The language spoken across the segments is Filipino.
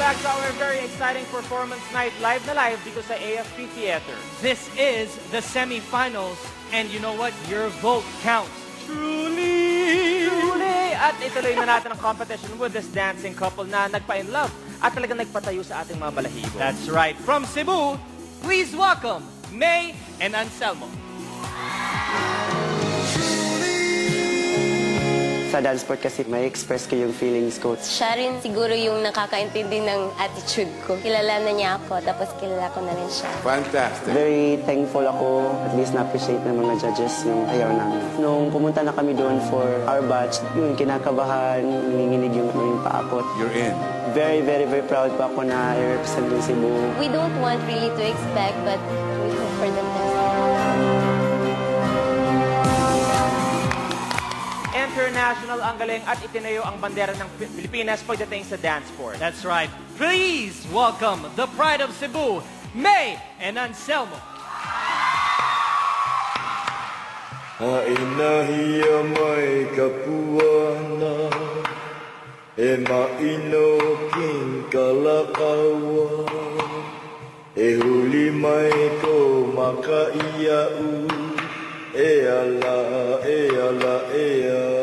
back to our very exciting performance night, live na live dito sa AFP Theater. This is the semifinals, and you know what? Your vote counts. Truly! Truly! At ituloy na natin ang competition with this dancing couple na nagpa-in-love at talagang nagpatayo sa ating mga balahibo. That's right. From Cebu, please welcome May and Anselmo. Sa dance sport kasi may express ko yung feelings ko. Siya rin siguro yung nakakaintindi ng attitude ko. Kilala na niya ako, tapos kilala ko na rin siya. Fantastic. Very thankful ako, at least na-appreciate ng mga judges yung ayaw namin. Nung pumunta na kami doon for our batch, yun, kinakabahan, nanginginig yung paakot. You're in. Very, very, very proud po ako na i-represent yung Cebu. We don't want really to expect, but we hope for the best. International ang galing at itinayo ang bandera ng Pilipinas pagdating sa dance sport. That's right. Please welcome the pride of Cebu, May and Anselmo. Ainahiya may kapuana e maino king kalakawa e huli may ko makaiyau e ala e ala e ala.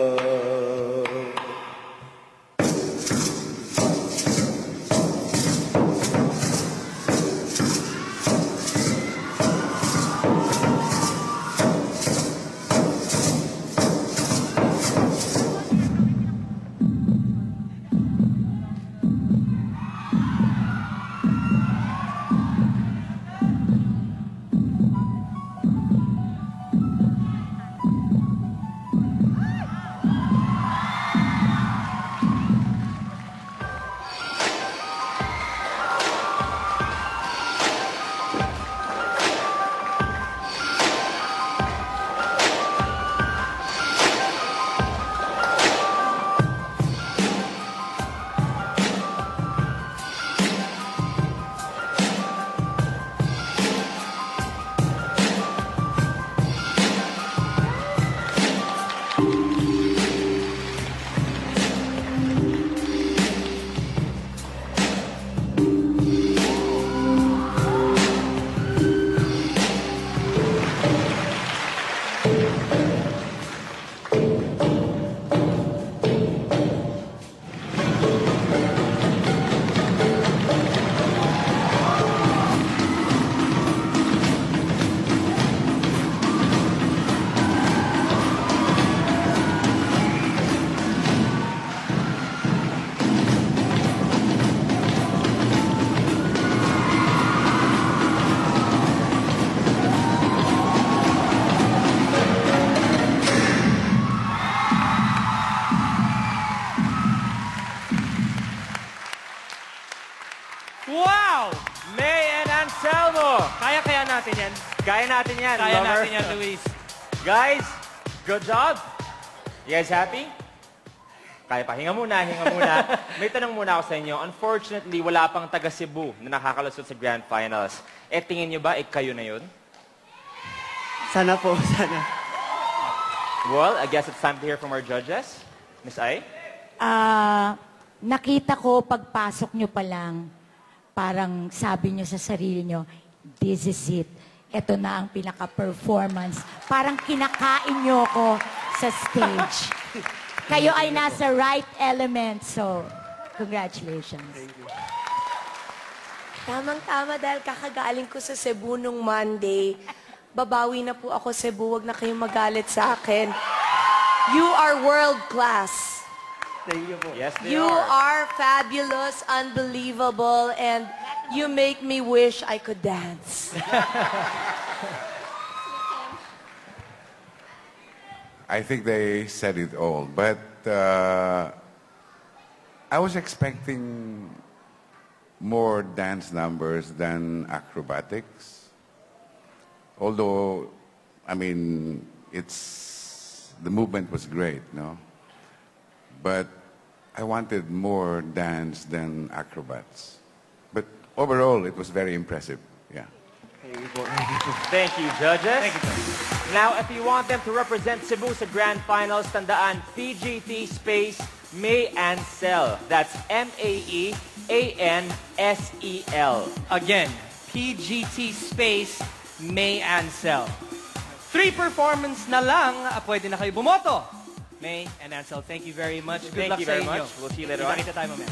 Wow! May and Anselmo! Kaya natin yan. Kaya natin yan, Kaya lover. natin yan, Luis. Guys, good job. You guys happy? Kaya pa. Hinga muna, hinga muna. May tanong muna ako sa inyo. Unfortunately, wala pang taga Cebu na nakakalusot sa Grand Finals. Eh, tingin nyo ba, kayo na yun? Sana po, sana. Well, I guess it's time to hear from our judges. Miss Ai? Nakita ko pagpasok nyo pa lang, parang sabi nyo sa sarili nyo, this is it. Ito na ang pinaka-performance. Parang kinakain nyo ko sa stage. Kayo ay nasa right element, so congratulations. Tamang-tama dahil kakagaling ko sa Cebu nung Monday. Babawi na po ako Cebu, wag na kayong magalit sa akin. You are world class. Thank you po. Yes, they You are. are fabulous, unbelievable, and you make me wish I could dance. I think they said it all, but I was expecting more dance numbers than acrobatics. Although, I mean, the movement was great, no? But I wanted more dance than acrobats. But overall, it was very impressive, yeah. Thank you, judges. Thank you, Judge. Now, if you want them to represent Cebu sa Grand Finals, tandaan PGT space May Ansel. That's Mayansel. Again, PGT space May Ansel. 3 performance na lang, pwede na kayo bumoto. May and Ansel, thank you very much. Good Thank luck you sa very inyo. much. We'll see you later on. Kita tayo mamaya.